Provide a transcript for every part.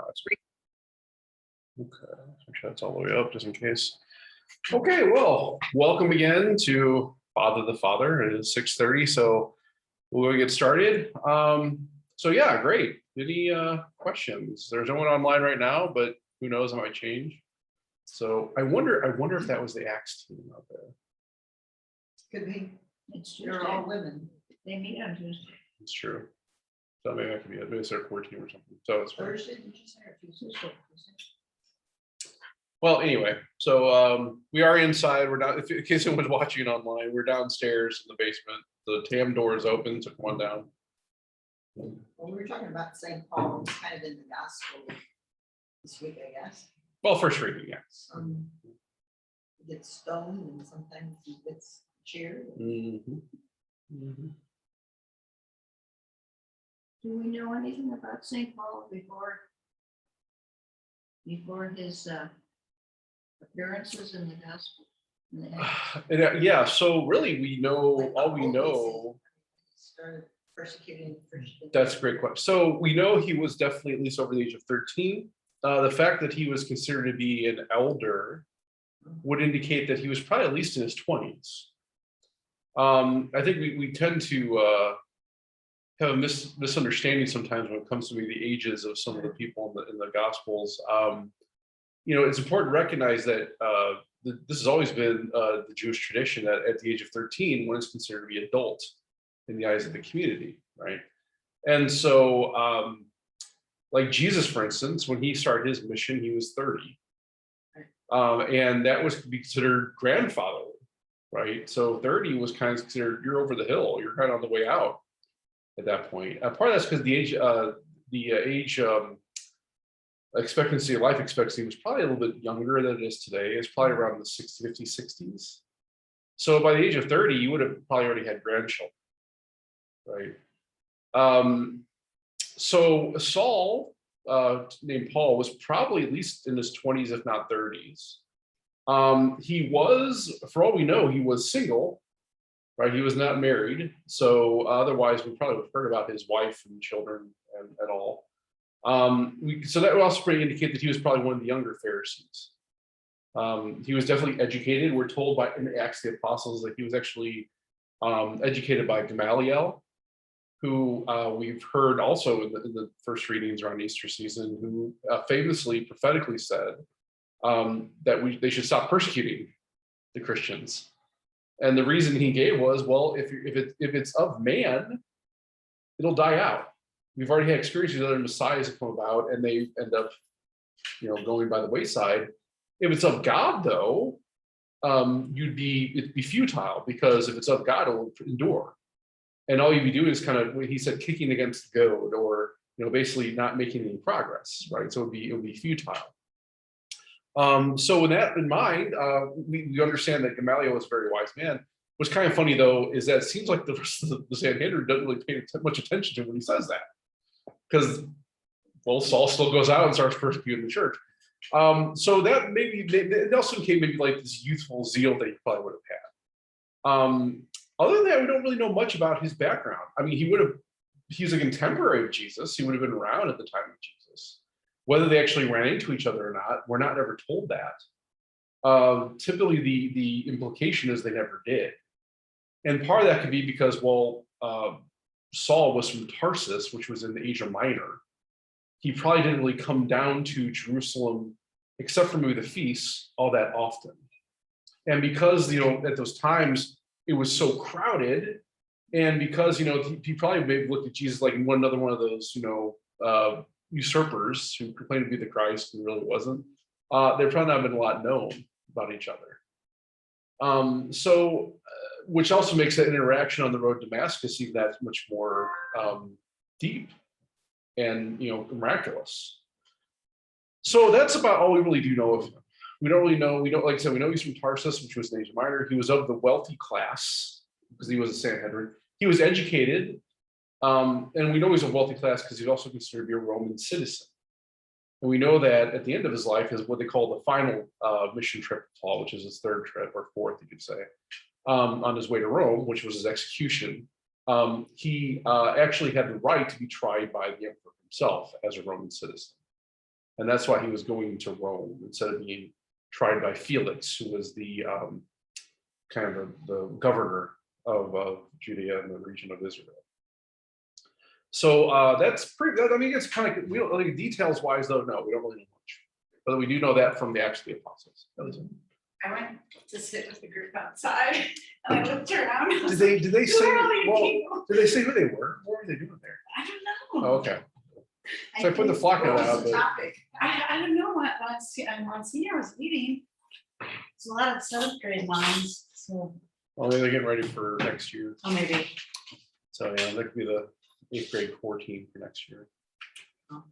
That's okay. Make sure that's all the way up just in case. Okay, well, welcome again to Father the Father. It is 6:30, so we'll get started. So yeah, great. Any questions? There's no one online right now, but who knows, it might change. So I wonder if that was the Acts team out there. Could be. It's They're Tuesday. all women. They meet on Tuesday. It's true. So maybe that could be maybe it's their core team or something. So it's fine. Thursday, did you say, or Tuesday? Well, anyway, so we are inside. We're not, in case anyone's watching online, we're downstairs in the basement. The TAM door is open, so come on down. Well, we were talking about St. Paul, it's kind of in the gospel this week, I guess. Well, first reading, yeah. He gets stoned and sometimes he gets cheered. Mhm. Mhm. Do we know anything about St. Paul before his appearances in the gospel? In the Acts? Yeah, so really we know, all we know, He started persecuting Christians. that's a great question. So we know he was definitely at least over the age of 13. The fact that he was considered to be an elder would indicate that he was probably at least in his 20s. I think we tend to have a misunderstanding sometimes when it comes to maybe the ages of some of the people in the Gospels. It's important to recognize that this has always been the Jewish tradition that at the age of 13, one is considered to be adult in the eyes of the community, right? And so, like Jesus, for instance, when he started his mission, he was 30. And that was to be considered grandfatherly, right? So 30 was kind of considered, you're over the hill, you're kind of on the way out at that point. Part of that's because the age expectancy, life expectancy was probably a little bit younger than it is today. It's probably around the 50s, 60s. So by the age of 30, you would have probably already had grandchildren, right? So Saul, named Paul, was probably at least in his 20s, if not 30s. He was, for all we know, he was single, right? He was not married. So otherwise, we probably would have heard about his wife and children and all. So that would also indicate that he was probably one of the younger Pharisees. He was definitely educated. We're told by in Acts of the Apostles that he was actually educated by Gamaliel, who we've heard also in the first readings around Easter season, who famously, prophetically said that they should stop persecuting the Christians. And the reason he gave was, well, if it's of man, it'll die out. We've already had experiences with other messiahs that come about, and they end up, going by the wayside. If it's of God, though, it'd be futile, because if it's of God, it will endure. And all you'd be doing is kind of, he said, kicking against the goad, or basically not making any progress, right? So it would be futile. So with that in mind, we understand that Gamaliel was a very wise man. What's kind of funny, though, is that it seems like the rest of the Sanhedrin doesn't really pay much attention to when he says that, because, well, Saul still goes out and starts persecuting the church. So that maybe it also came maybe like this youthful zeal that he probably would have had. Other than that, we don't really know much about his background. I mean, he's a contemporary of Jesus. He would have been around at the time of Jesus. Whether they actually ran into each other or not, we're not ever told that. Typically, the implication is they never did. And part of that could be because, well, Saul was from Tarsus, which was in Asia Minor. He probably didn't really come down to Jerusalem, except for maybe the feasts, all that often. And because, at those times, it was so crowded, and because, he probably maybe looked at Jesus like another one of those, usurpers who claimed to be the Christ and really wasn't. There probably not been a lot known about each other. Which also makes that interaction on the road to Damascus even that much more deep and miraculous. So that's about all we really do know of him. We don't really know. Like I said, we know he's from Tarsus, which was in Asia Minor. He was of the wealthy class because he was a Sanhedrin. He was educated, and we know he's a wealthy class because he's also considered to be a Roman citizen. And we know that at the end of his life is what they call the final mission trip to Paul, which is his third trip, or fourth, you could say, on his way to Rome, which was his execution. He actually had the right to be tried by the emperor himself as a Roman citizen. And that's why he was going to Rome instead of being tried by Felix, who was the kind of the governor of Judea and the region of Israel. So that's pretty good. I mean, it's kind of, we don't really, details wise though, no, we don't really know much. But we do know that from the Acts of the Apostles. That was it. I went to sit with the group outside and I looked around. and I was Did they like, say, "Who are all these well, people?" did they say who they were? What were they doing there? I don't know. Oh, okay. So I put the flock What out, was the but topic? I don't know what, on senior I was leading. It's a lot of seventh grade moms, so, well, maybe they're getting ready for next year. oh, maybe. So yeah, that could be the 8th grade core team for next year. Oh.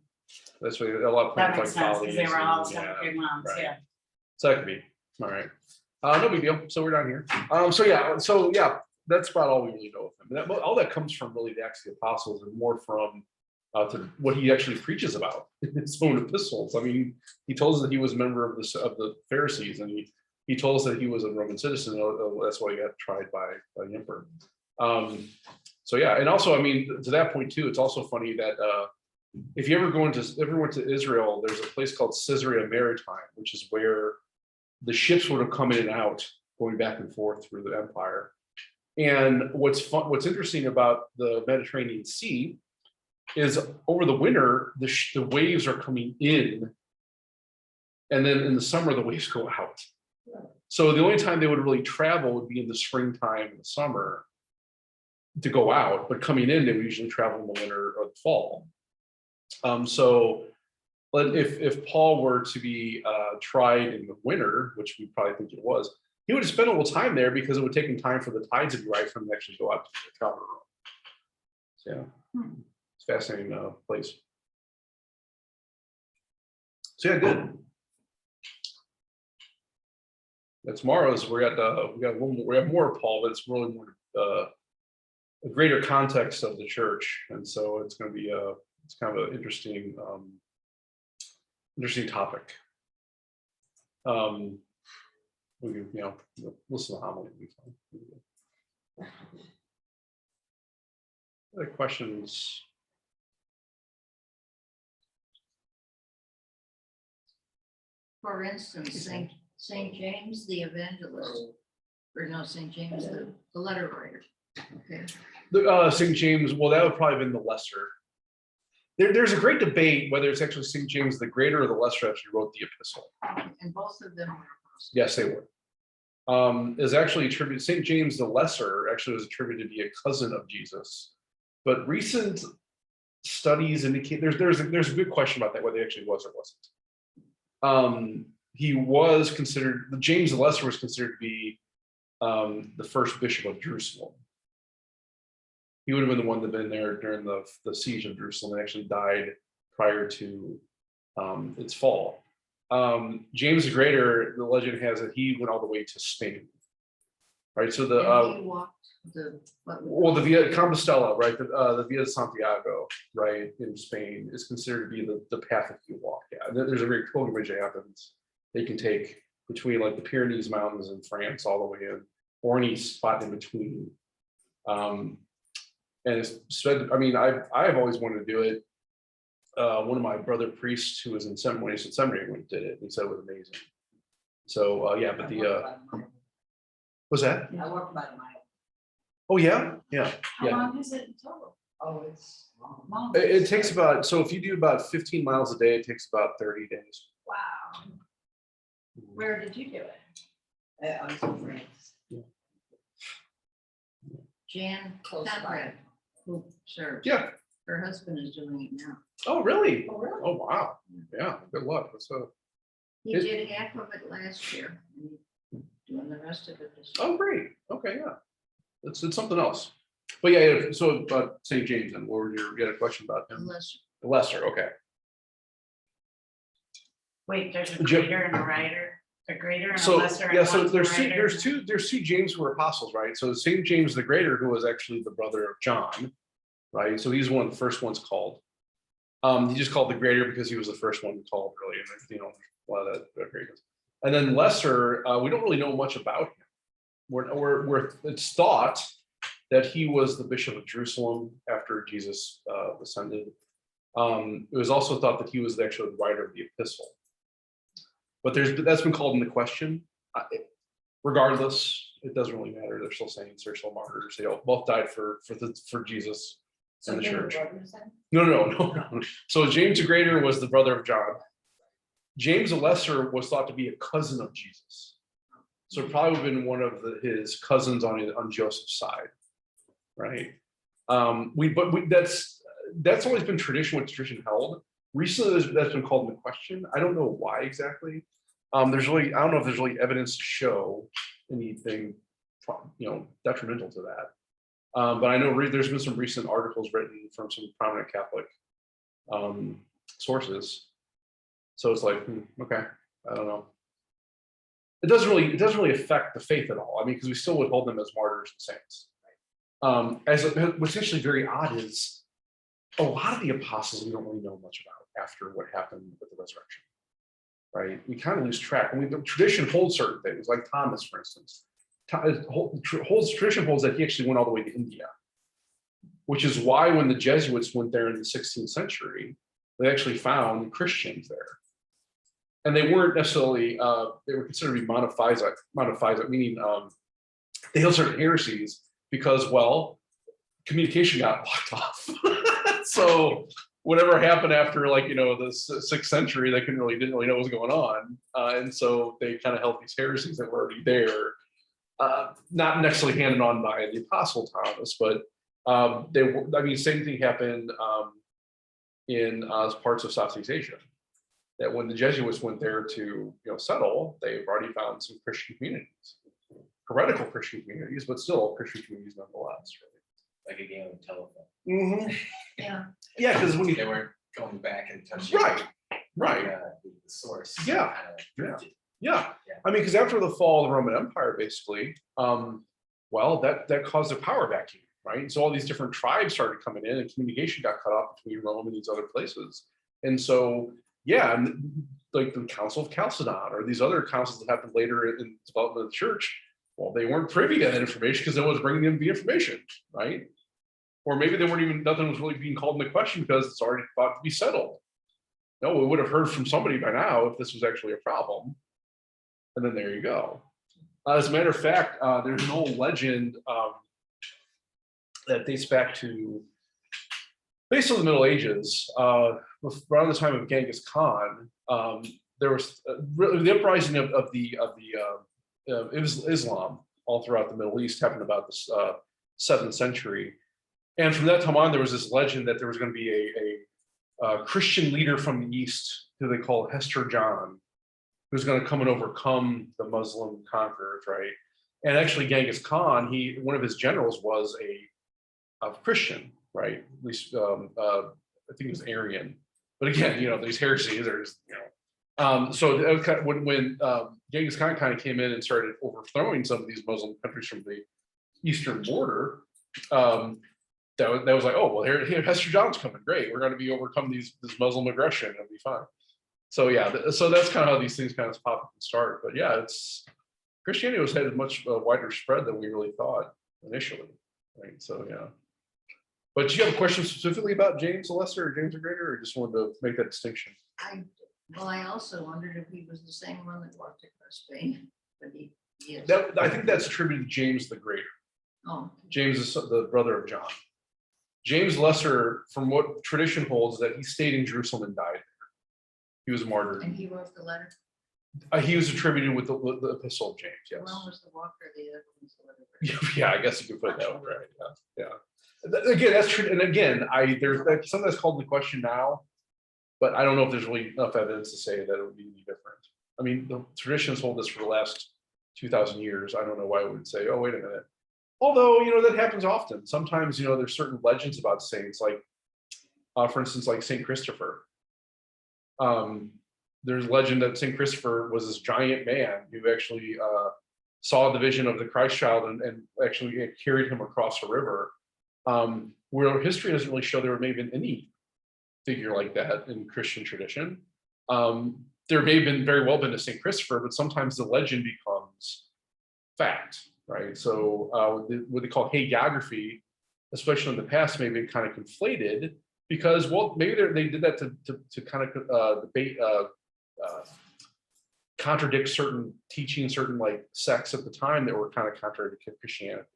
That's why a lot of That like makes sense, because they were all volleys and, seventh yeah. grade moms, right. yeah. So that could be, all right. No big deal. So we're down here. So yeah, that's about all we really know of him. All that comes from really the Acts of the Apostles and more from to what he actually preaches about in his own epistles. I mean, he told us that he was a member of the Pharisees, and he told us that he was a Roman citizen. That's why he got tried by the emperor. So yeah, and also, I mean, to that point too, it's also funny that if you ever went to Israel, there's a place called Caesarea Maritime, which is where the ships would have come in and out, going back and forth through the empire. And what's interesting about the Mediterranean Sea is over the winter, the waves are coming in, and then in the summer, the waves go out. So the only time they would really travel would be in the springtime and the summer to go out, but coming in, they would usually travel in the winter or the fall. So but if Paul were to be tried in the winter, which we probably think it was, he would have spent a little time there because it would take him time for the tides to be right for him to actually go out to the travel room. So yeah, it's a fascinating place. So yeah, good. That's tomorrow's. We got a little more, we have more Paul, but it's really more a greater context of the church, and so it's going to be it's kind of an interesting topic. We can, listen to the homily. Other questions? For instance, Saint James the Evangelist, or no, Saint James the letter writer. Okay. The St. James, well, that would probably have been the lesser. There's a great debate whether it's actually St. James the Greater or the Lesser actually wrote the epistle. And both of them were apostles. Yes, they were. Is actually attributed, St. James the Lesser actually was attributed to be a cousin of Jesus. But recent studies indicate there's a good question about that, whether he actually was or wasn't. He was considered, James the Lesser was considered to be the first bishop of Jerusalem. He would have been the one that been there during the siege of Jerusalem and actually died prior to its fall. James the Greater, the legend has it, he went all the way to Spain, right? So And he walked the Via Compostela, right? The Via de Santiago, right, in Spain is considered to be the path that you walk. Yeah, there's a great pilgrimage that happens. They can take between like the Pyrenees Mountains in France all the way in, or any spot in between. And it's said, I mean, I've always wanted to do it. One of my brother priests who was in seminary, went and did it. He said it was amazing. So yeah, but was that? I walked about a mile. Oh yeah, yeah, How yeah. long is it in total? Oh, it's long. Long. It takes about, so if you do about 15 miles a day, it takes about 30 days. Wow. Where did you do it? I was in France. Jan Close by. Conrad, who served. Yeah. Her husband is doing it now. Oh really? Oh, really? Oh wow. Yeah. Good luck. He It- did half of it last year, and he's doing the rest of it this year. Oh great. Okay, yeah. It's something else. But yeah. So about St. James, and what were you had a question about him? Unless, The Lesser. Okay. Wait, there's a Ju- greater and a writer, a greater and a So lesser. and yeah, so one's a writer. there's two James who were apostles, right? So St. James the Greater, who was actually the brother of John, right? So he's one of the first ones called. He just called the Greater because he was the first one called, really, and a lot of that greatness. And then Lesser, we don't really know much about him. It's thought that he was the bishop of Jerusalem after Jesus ascended. It was also thought that he was the actual writer of the epistle. But that's been called into question. Regardless, it doesn't really matter. They're still saints, they're still martyrs. They all both died for Jesus So and the they were church. brothers then? No. So James the Greater was the brother of John. James the Lesser was thought to be a cousin of Jesus. So probably would have been one of his cousins on Joseph's side, right? That's always been tradition, what tradition held. Recently, that's been called into question. I don't know why exactly. I don't know if there's really evidence to show anything, detrimental to that. But I know there's been some recent articles written from some prominent Catholic sources. So it's like, okay, I don't know. It doesn't really affect the faith at all. I mean, because we still would hold them as martyrs and saints. What's actually very odd is a lot of the apostles we don't really know much about after what happened with the resurrection, right? We kind of lose track. I mean, the tradition holds certain things, like Thomas, for instance. Tradition holds that he actually went all the way to India, which is why when the Jesuits went there in the 16th century, they actually found Christians there. And they weren't necessarily, they were considered to be monophysite, meaning they held certain heresies because, well, communication got blocked off. So whatever happened after the 6th century, they didn't really know what was going on. And so they kind of held these heresies that were already there, not necessarily handed on by the Apostle Thomas, but same thing happened in parts of Southeast Asia. That when the Jesuits went there to settle, they've already found some Christian communities, heretical Christian communities, but still Christian communities nonetheless. Like a game of telephone. Mm-hmm. Yeah. Yeah, because when They weren't going back and touching right. the source. Yeah. Kind of Yeah. drifted. Yeah. Yeah. I mean, because after the fall of the Roman Empire, basically, that caused a power vacuum, right? So all these different tribes started coming in, and communication got cut off between Rome and these other places. And so, yeah, and like the Council of Chalcedon or these other councils that happened later in the development of the church, well, they weren't privy to that information because no one was bringing them the information, right? Or maybe nothing was really being called into question because it's already thought to be settled. No, we would have heard from somebody by now if this was actually a problem. And then there you go. As a matter of fact, there's an old legend that dates back to basically the Middle Ages. Around the time of Genghis Khan, there was the uprising of Islam all throughout the Middle East happened about the 7th century. And from that time on, there was this legend that there was going to be a Christian leader from the East who they call Hester John, who's going to come and overcome the Muslim conquerors, right? And actually, Genghis Khan, one of his generals was a Christian, right? At least I think it was Aryan. But again, these heresies are just, so that was kind of when Genghis Khan kind of came in and started overthrowing some of these Muslim countries from the eastern border. That was like, oh well, here Hester John's coming. Great, we're going to be overcome this Muslim aggression. It'll be fine. So yeah, so that's kind of how these things kind of pop up and start. But yeah, Christianity was had a much wider spread than we really thought initially, right? So yeah. But do you have a question specifically about James the Lesser or James the Greater, or just wanted to make that distinction? I also wondered if he was the same one that walked across Spain, but he is. I think that's attributed to James the Greater. Oh, James is the brother of John. James Lesser, from what tradition holds, that he stayed in Jerusalem and died there. He was martyred. and he wrote the letter. He was attributed with the Epistle of James. Yes. One was the walker, the other was the letter. Yeah, I guess you could put it that way, right? Yeah. Again, that's true. And again, there's something that's called into question now, but I don't know if there's really enough evidence to say that it would be any different. I mean, the traditions hold this for the last 2,000 years. I don't know why we would say, oh, wait a minute. Although, that happens often. Sometimes, there's certain legends about saints, like, for instance, like St. Christopher. There's legend that St. Christopher was this giant man who actually saw the vision of the Christ child and actually carried him across a river. Where history doesn't really show there may have been any figure like that in Christian tradition. There may have been very well been a St. Christopher, but sometimes the legend becomes fact, right? So what they call hagiography, especially in the past, may have been kind of conflated Because, well, maybe they did that to kind of debate, contradict certain teachings, certain like sects at the time that were kind of contrary to Christianity,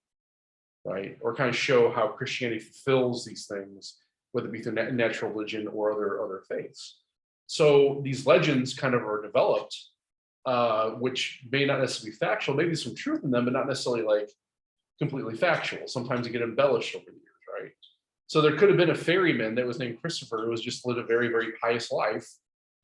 right? Or kind of show how Christianity fulfills these things, whether it be through natural religion or other faiths. So these legends kind of are developed, which may not necessarily be factual, maybe some truth in them, but not necessarily like completely factual. Sometimes they get embellished over the years, right? So there could have been a ferryman that was named Christopher who was just lived a very, very pious life.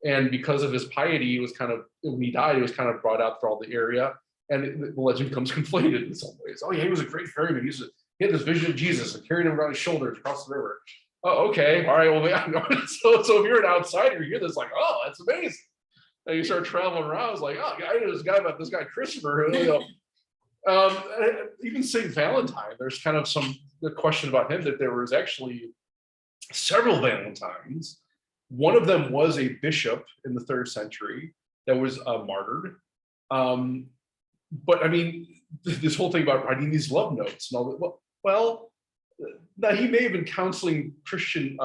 And because of his piety, it was kind of, when he died, it was kind of brought out for all the area. And the legend becomes conflated in some ways. Oh yeah, he was a great ferryman. He had this vision of Jesus and carried him around his shoulders across the river. Oh, okay. All right. Well, yeah. So if you're an outsider, you hear this like, oh, that's amazing. And you start traveling around. It's like, oh, I know this guy about this guy Christopher. Even Saint Valentine. There's kind of the question about him that there was actually several Valentines. One of them was a bishop in the 3rd century that was martyred. But I mean, this whole thing about writing these love notes and all that. Well, now he may have been counseling Christian,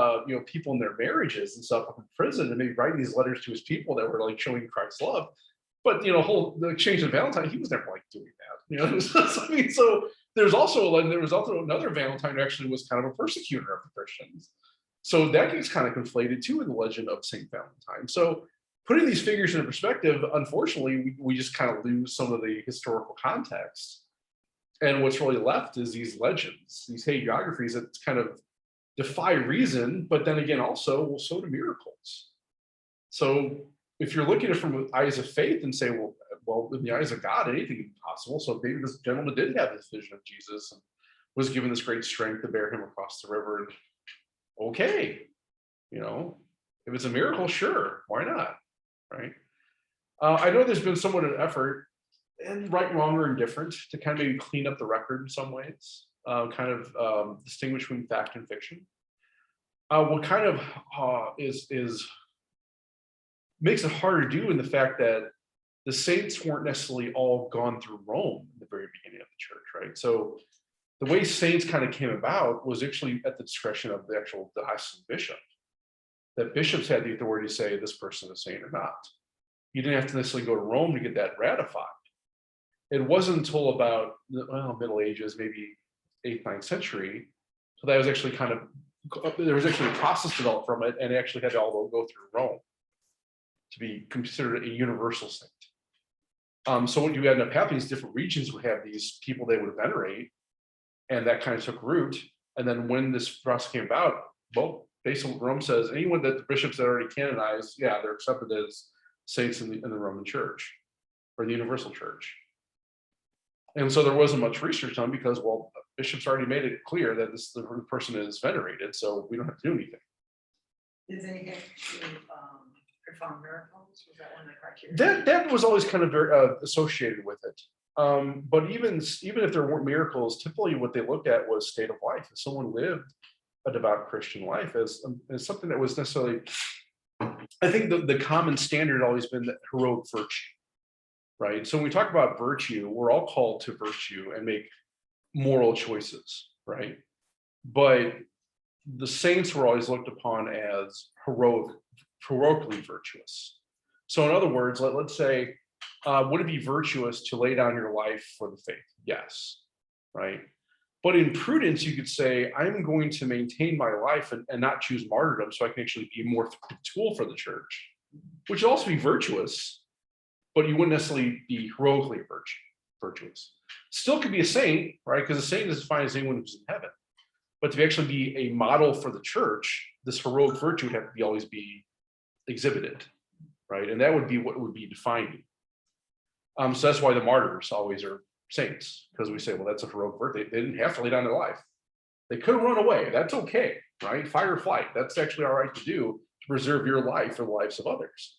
people in their marriages and stuff in prison, and maybe writing these letters to his people that were like showing Christ's love. But the exchange of Valentine, he was never like doing that. So there was also another Valentine who actually was kind of a persecutor of the Christians. So that gets kind of conflated too in the legend of Saint Valentine. So putting these figures into perspective, unfortunately, we just kind of lose some of the historical context. And what's really left is these legends, these hagiographies that kind of defy reason, but then again, also, well, so do miracles. So if you're looking at it from the eyes of faith and say, well, in the eyes of God, anything is possible. So maybe this gentleman did have this vision of Jesus and was given this great strength to bear him across the river. And okay, if it's a miracle, sure, why not, right? I know there's been somewhat an effort, and right, wrong, or indifferent, to kind of maybe clean up the record in some ways, distinguish between fact and fiction. What kind of makes it harder to do in the fact that the saints weren't necessarily all gone through Rome in the very beginning of the church, right? So the way saints kind of came about was actually at the discretion of the actual diocesan bishop. That bishops had the authority to say this person is a saint or not. You didn't have to necessarily go to Rome to get that ratified. It wasn't until about Middle Ages, maybe 8th, 9th century, so that was actually there was actually a process developed from it, and it actually had to all go through Rome to be considered a universal saint. So what you end up having is different regions would have these people they would venerate, and that kind of took root. And then when this process came about, well, basically Rome says anyone that the bishops had already canonized, yeah, they're accepted as saints in the Roman Church or the Universal Church. And so there wasn't much research done because, well, bishops already made it clear that the person is venerated, so we don't have to do anything. Did they get to perform miracles? Was that one of the criteria? That was always kind of very, associated with it. But even if there weren't miracles, typically what they looked at was state of life. If someone lived a devout Christian life as something that was necessarily, I think the common standard had always been that heroic virtue, right? So when we talk about virtue, we're all called to virtue and make moral choices, right? But the saints were always looked upon as heroically virtuous. So in other words, let's say, would it be virtuous to lay down your life for the faith? Yes, right? But in prudence, you could say, I'm going to maintain my life and not choose martyrdom so I can actually be more a tool for the church, which would also be virtuous, but you wouldn't necessarily be heroically virtuous. Still could be a saint, right? Because a saint is defined as anyone who's in heaven. But to actually be a model for the church, this heroic virtue would have to always be exhibited, right? And that would be what would be defining. So that's why the martyrs always are saints, because we say, well, that's a heroic virtue. They didn't have to lay down their life. They could have run away. That's okay, right? Fight or flight. That's actually all right to do to preserve your life and the lives of others.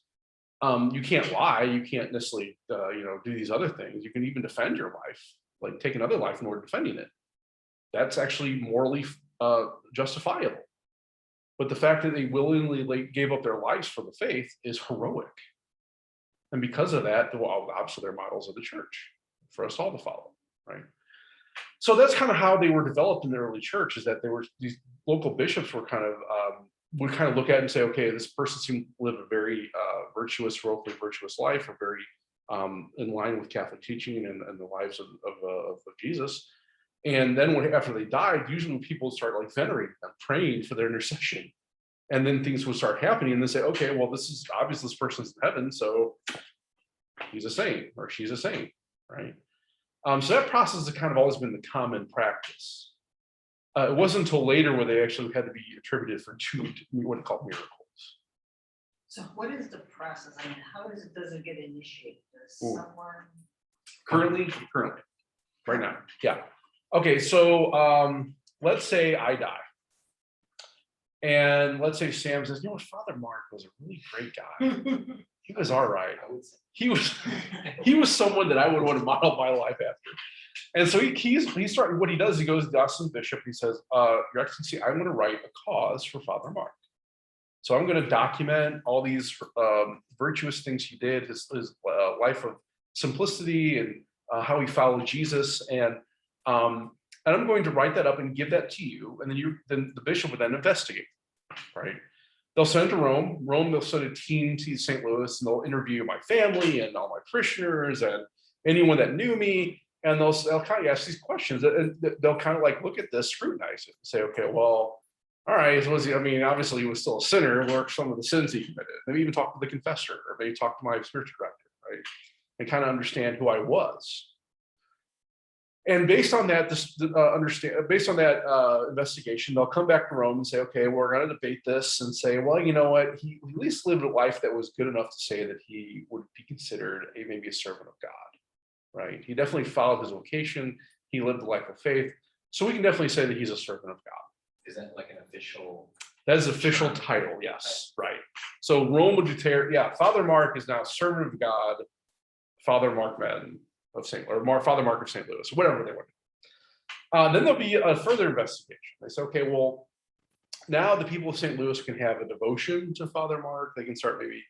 You can't lie. You can't necessarily, do these other things. You can even defend your life, like take another life in order defending it. That's actually morally justifiable. But the fact that they willingly gave up their lives for the faith is heroic. And because of that, obviously they're models of the church for us all to follow, right? So that's kind of how they were developed in the early church, is that there were these local bishops were kind of would kind of look at it and say, okay, this person seemed to live a very virtuous, heroically virtuous life, or very in line with Catholic teaching and the lives of Jesus. And then after they died, usually people start like venerating them, praying for their intercession. And then things would start happening and they say, okay, well, this is obvious this person's in heaven, so he's a saint or she's a saint, right? So that process has kind of always been the common practice. It wasn't until later where they actually had to be attributed for two, what are called miracles. So what is the process? I mean, how does it get initiated? Does Ooh. someone? Currently, right now, yeah. Okay, so let's say I die. And let's say Sam says, you know what, Father Mark was a really great guy. He was all right. I would say. He was someone that I would want to model my life after. And so he's starting, what he does, he goes to the Dawson Bishop, he says, Your Excellency, I'm going to write a cause for Father Mark. So I'm going to document all these virtuous things he did, his life of simplicity and how he followed Jesus. And I'm going to write that up and give that to you. And then the bishop would then investigate, right? They'll send it to Rome. They'll send a team to St. Louis and they'll interview my family and all my parishioners and anyone that knew me. And they'll kind of ask these questions and they'll kind of like look at this, scrutinize it and say, okay, well, all right, so obviously he was still a sinner, what some of the sins he committed. Maybe even talk to the confessor or maybe talk to my spiritual director, right? And kind of understand who I was. And based on that, investigation, they'll come back to Rome and say, okay, we're going to debate this and say, well, you know what, he at least lived a life that was good enough to say that he would be considered maybe a servant of God, right? He definitely followed his vocation. He lived a life of faith. So we can definitely say that he's a servant of God. Is that like an official? That is official title, yes, right. So Rome would declare, yeah, Father Mark is now servant of God, Father Mark Madden of Father Mark of St. Louis, whatever they want. Then there'll be a further investigation. They say, okay, well, now the people of St. Louis can have a devotion to Father Mark. They can start maybe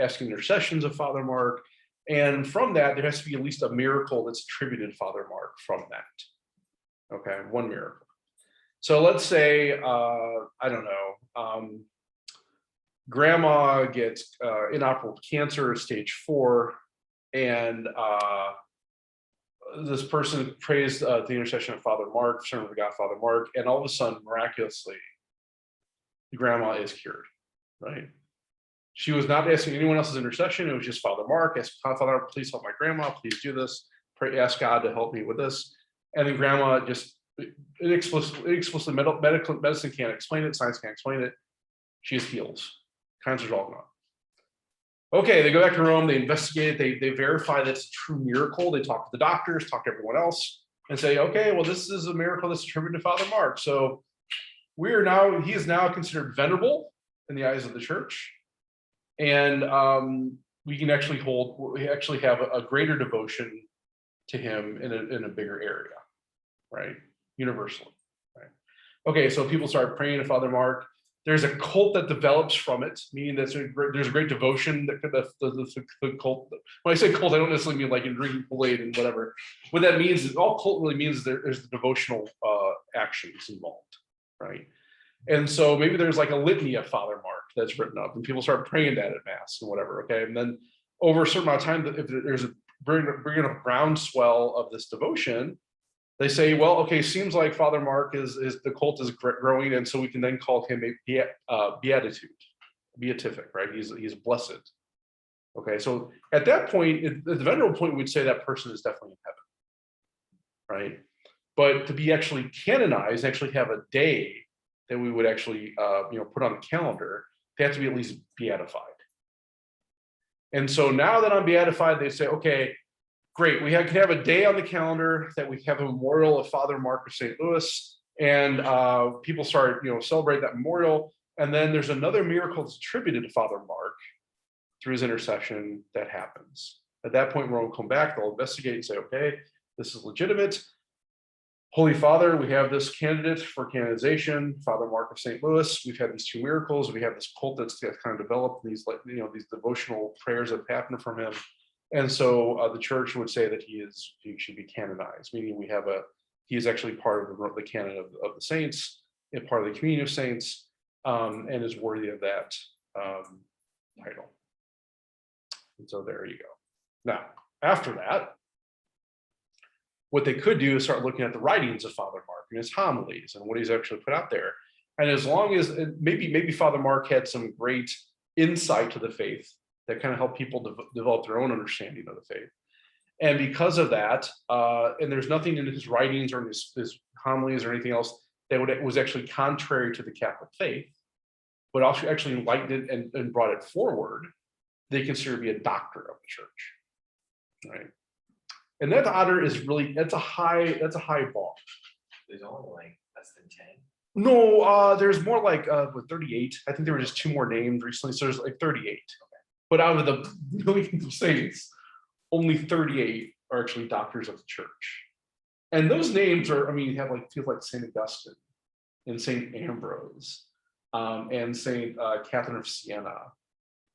asking intercessions of Father Mark. And from that, there has to be at least a miracle that's attributed to Father Mark from that. Okay, one miracle. So let's say, I don't know, grandma gets inoperable cancer, stage 4, and this person prays the intercession of Father Mark, servant of God, Father Mark, and all of a sudden, miraculously, the grandma is cured, right? She was not asking anyone else's intercession. It was just Father Mark. Ask Father Mark, please help my grandma. Please do this. Pray, ask God to help me with this. And then grandma just inexplicably, medical medicine can't explain it. Science can't explain it. She just heals. Cancer's all gone. Okay, they go back to Rome. They investigate it. They verify that it's a true miracle. They talk to the doctors, talk to everyone else, and say, okay, well, this is a miracle that's attributed to Father Mark. So he is now considered venerable in the eyes of the church. And we actually have a greater devotion to him in a bigger area, right? Universally, right? Okay, so people start praying to Father Mark. There's a cult that develops from it, meaning that there's a great devotion that the cult. When I say cult, I don't necessarily mean like in drinking Kool-Aid and whatever. What that means is all cult really means is there's the devotional actions involved, right? And so maybe there's like a litany of Father Mark that's written up, and people start praying that at Mass and whatever. Okay, and then over a certain amount of time, if there's bringing a groundswell of this devotion, they say, well, okay, seems like Father Mark is the cult is growing, and so we can then call him a beatific, right? He's blessed. Okay, so at that point, at the venerable point, we'd say that person is definitely in heaven, right? But to be actually canonized, actually have a day that we would actually put on the calendar, they have to be at least beatified. And so now that I'm beatified, they say, okay, great, we can have a day on the calendar that we have a memorial of Father Mark of St. Louis, and people start celebrate that memorial. And then there's another miracle that's attributed to Father Mark through his intercession that happens. At that point, Rome will come back, they'll investigate and say, okay, this is legitimate. Holy Father, we have this candidate for canonization, Father Mark of St. Louis. We've had these 2 miracles. We have this cult that's kind of developed, these devotional prayers that have happened from him. And so the church would say that he should be canonized, meaning he is actually part of the canon of the saints, and part of the communion of saints. and is worthy of that title. And so there you go. Now, after that, what they could do is start looking at the writings of Father Mark and his homilies and what he's actually put out there. And as long as maybe Father Mark had some great insight to the faith that kind of helped people develop their own understanding of the faith. And because of that, and there's nothing in his writings or in his homilies or anything else that was actually contrary to the Catholic faith, but also actually enlightened it and brought it forward, they consider to be a doctor of the church, right? And that honor is really, that's a high bar. There's only like less than 10. No, there's more like with 38. I think there were just 2 more named recently, so there's like 38. But out of the millions of saints, only 38 are actually doctors of the church. And those names are, I mean, you have like people like Saint Augustine and Saint Ambrose, and Saint Catherine of Siena,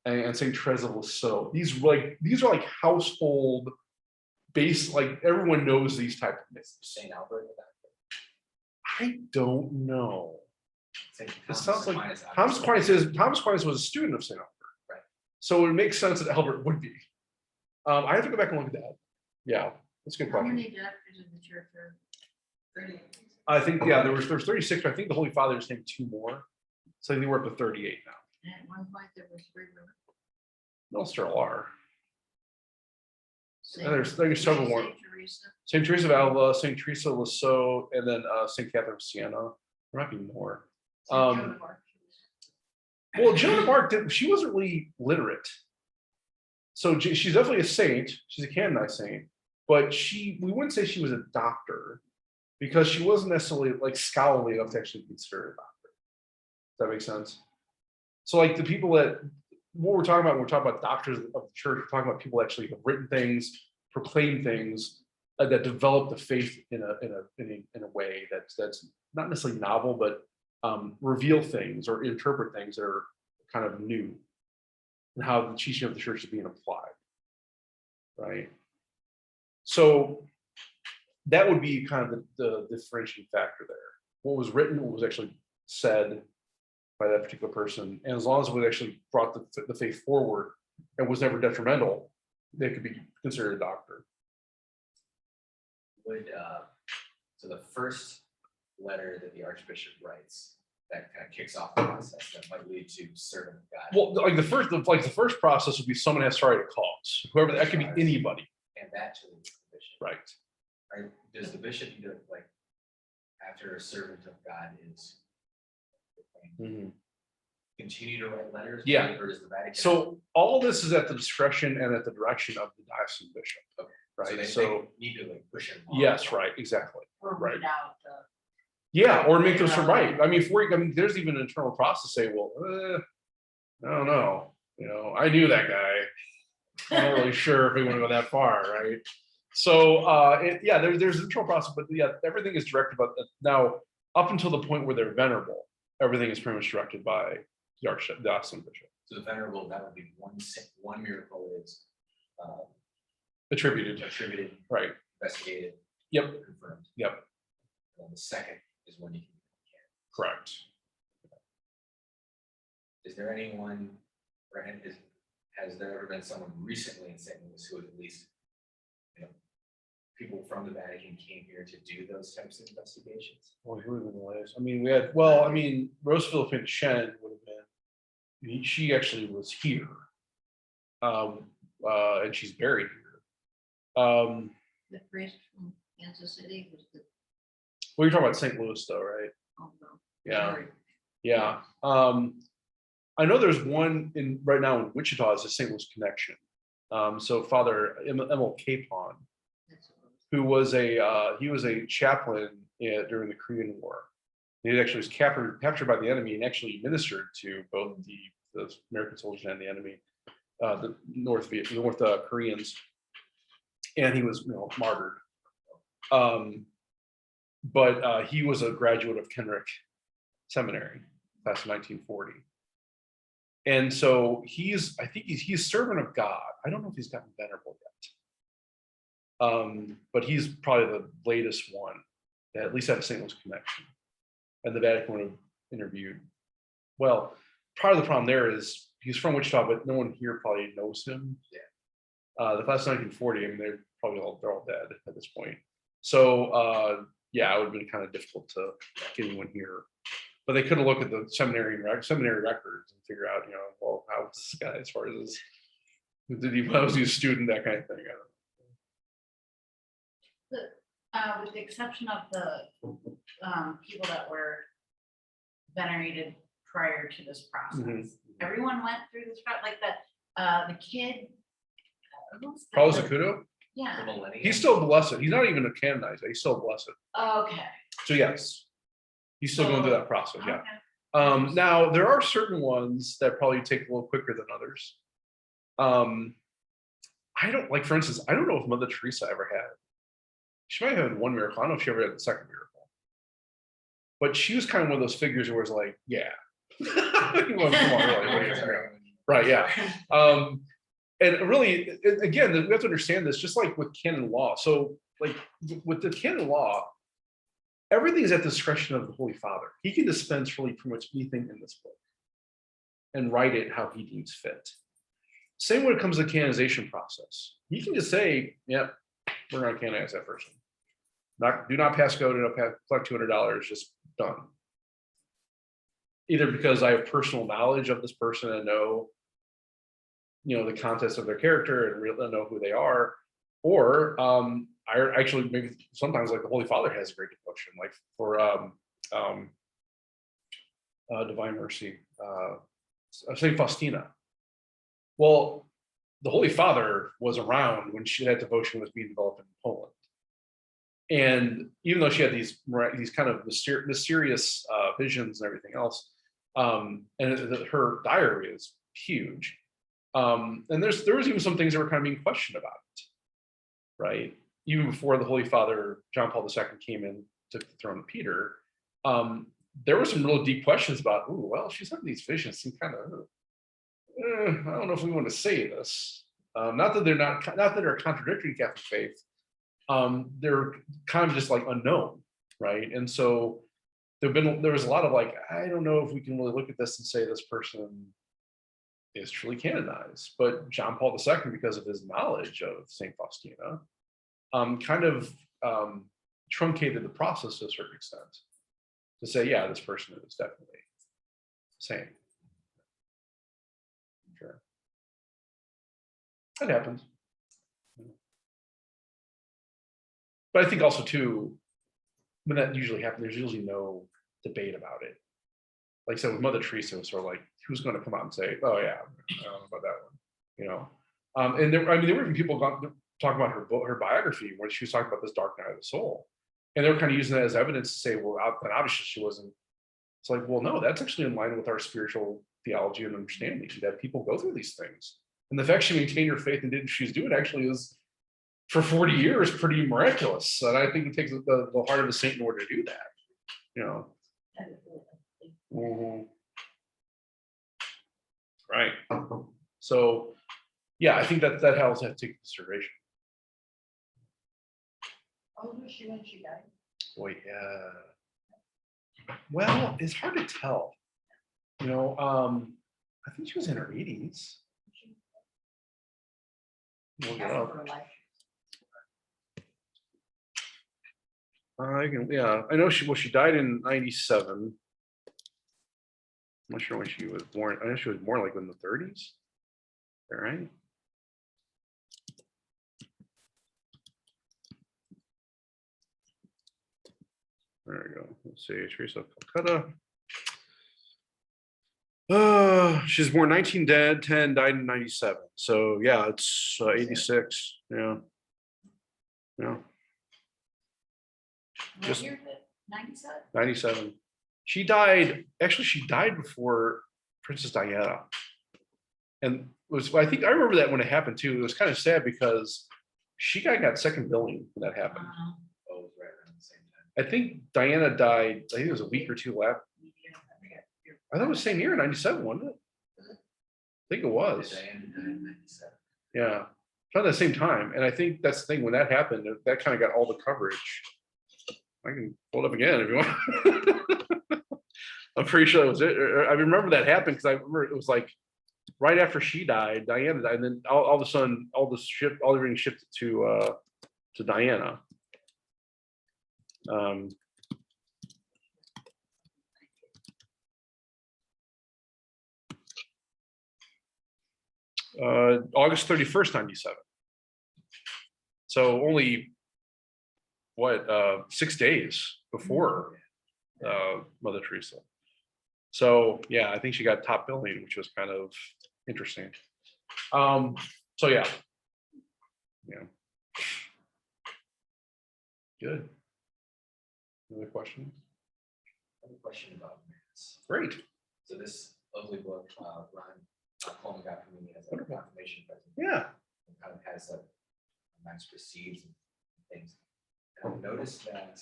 and Saint Therese of Lisieux. These are like household base, like everyone knows these type of names. St. Albert. I don't know. St. It Thomas sounds like Aquinas, Thomas obviously. Aquinas was a student of St. Albert. Right. So it makes sense that Albert would be. I have to go back and look at that. Yeah, that's a good How question. many doctors of the church are? 38. I think, yeah, there's 36, but I think the Holy Father just named 2 more. So I think we're up to 38 now. And at one point there was 3 women. No, still are. Saint- there's several more. Saint Teresa. St. Teresa of Avila, St. Teresa of Lisieux, and then St. Catherine of Siena. There might be more. Saint Joan of Arc. Well, Joan of Arc, she wasn't really literate. So she's definitely a saint. She's a canonized saint, but we wouldn't say she was a doctor because she wasn't necessarily like scholarly enough to actually be considered a doctor. Does that make sense? So like the people that, what we're talking about when we're talking about doctors of the church, we're talking about people that actually have written things, proclaim things, that develop the faith in a way that's not necessarily novel, but reveal things or interpret things that are kind of new, and how the teaching of the church is being applied, right? So that would be kind of the differentiating factor there. What was written, what was actually said by that particular person, and as long as it actually brought the faith forward and was never detrimental, they could be considered a doctor. Would so the first letter that the Archbishop writes that kind of kicks off the process that might lead to servant of God. Well, like the first process would be someone has started a cause, whoever that could be anybody, And that to the bishop. right? Does the bishop either like after a servant of God is continue to write letters? Yeah. Or does the Vatican? So all this is at the discretion and at the direction of the diocesan bishop. Okay. Right. they So need to like push it. along. yes, right, exactly. Or Right. read out Yeah, or make us right. I mean, there's even an internal process say, well, I don't know. I knew that guy. I'm not really sure if we want to go that far, right? So there's an internal process, but yeah, everything is directed about that. Now, up until the point where they're venerable, everything is pretty much directed by the diocesan bishop. So the venerable, that would be one miracle is Attributed, attributed, right? investigated, Yep, confirmed. yep, And then the second is when you can. correct. Is there anyone, or has there ever been someone recently in St. Louis who at least, people from the Vatican came here to do those types of investigations? Well, who would have been the latest? I mean, Rose Philippine Shen would have been. She actually was here, and she's buried here. The priest from Kansas City was the. Well, you're talking about St. Louis, though, right? Oh, no. Yeah, Sorry. yeah. I know there's one right now in Wichita. Is a St. Louis connection. So Father Emil Capon, That's what it was. who was a chaplain during the Korean War. He actually was captured by the enemy and actually ministered to both the American soldiers and the enemy, the North Koreans, and he was martyred. But he was a graduate of Kenrick Seminary, class of 1940. And so I think he's servant of God. I don't know if he's gotten venerable yet. But he's probably the latest one that at least had a St. Louis connection. And the Vatican would have interviewed Well, part of the problem there is he's from Wichita, but no one here probably knows him. Yeah. The class of 1940, I mean, they're all dead at this point. So yeah, it would have been kind of difficult to get anyone here. But they could have looked at the seminary records and figure out, well, how was this guy as far as his, was he a student, that kind of thing. I don't know. With the exception of the people that were venerated prior to this process, Mhm. everyone went through this, like the kid. Who's the- Paul Zacuto, The Yeah, millennium. he's still blessed. He's not even a canonized. He's still blessed. okay. So yes, he's still going through that process. Yeah. Okay. Now there are certain ones that probably take a little quicker than others. I don't like, for instance, I don't know if Mother Teresa ever had. She might have had one miracle. I don't know if she ever had the second miracle. But she was kind of one of those figures where it's like, yeah. Well, come on, really, right, yeah. And really, again, we have to understand this, just like with canon law. So, like with the canon law, everything is at the discretion of the Holy Father. He can dispense really pretty much anything in this book and write it how he deems fit. Same when it comes to the canonization process. He can just say, "Yep, we're going to canonize that person. Do not pass go, do not collect $200, just done." Either because I have personal knowledge of this person and know, the context of their character and really know who they are, or I actually maybe sometimes like the Holy Father has a great devotion, like for Divine Mercy, Saint Faustina. Well, the Holy Father was around when that devotion was being developed in Poland. And even though she had these kind of mysterious visions and everything else, and her diary is huge. And there was even some things that were kind of being questioned about it, right? Even before the Holy Father John Paul II came in, took the throne of Peter, there were some real deep questions about, oh, well, she's having these visions, seem kind of, I don't know if we want to say this. Not that they're contradictory to Catholic faith. They're kind of just like unknown, right? And so there was a lot of like, I don't know if we can really look at this and say this person is truly canonized. But John Paul II, because of his knowledge of Saint Faustina, kind of truncated the process to a certain extent to say, yeah, this person is definitely saint. Sure, that happens. But I think also too, when that usually happens, there's usually no debate about it. Like I said, with Mother Teresa, it was sort of like, who's going to come out and say, oh yeah, I don't know about that one, And there were even people talking about her biography where she was talking about this dark night of the soul, and they were kind of using that as evidence to say, well, then obviously she wasn't. It's like, well, no, that's actually in line with our spiritual theology and understanding that people go through these things, and the fact she maintained her faith and didn't choose to do it actually is, for 40 years, pretty miraculous. And I think it takes the heart of a saint in order to do that, Mhm. Right. So, yeah, I think that has to take consideration. Oh, was she when she died? Boy, yeah. Well, it's hard to tell. I think she was in her 80s. Look it Half up. of her life. I know she died in 97. I'm not sure when she was born. I know she was born like in the 30s. All right. There we go. Let's see, Teresa of Calcutta. She's born 1910, died in 97. So yeah, it's 86. Yeah. What Just- year is it? 97? 97. She died before Princess Diana. And I think I remember that when it happened too. It was kind of sad because she got second billing when that happened. Oh, it was right around the same time. I think Diana died, I think it was a week or two left. I thought it was the same year, 97, wasn't it? I think it was. Diana died in 97. Yeah. About the same time. And I think that's the thing, when that happened, that kind of got all the coverage. I can pull it up again if you want. I'm pretty sure that was it. I remember that happened because I remember it was like right after she died, Diana died, and then all of a sudden, all everything shifted to Diana. August 31st, 97. So only what 6 days before Mother Teresa. So yeah, I think she got top billing, which was kind of interesting. So yeah. Good. Another question? I have a question about mass. Great. So this lovely book, Ron Coleman got from me as a Wonderful. confirmation present. Yeah. It kind of has a mass received and things. And I've noticed that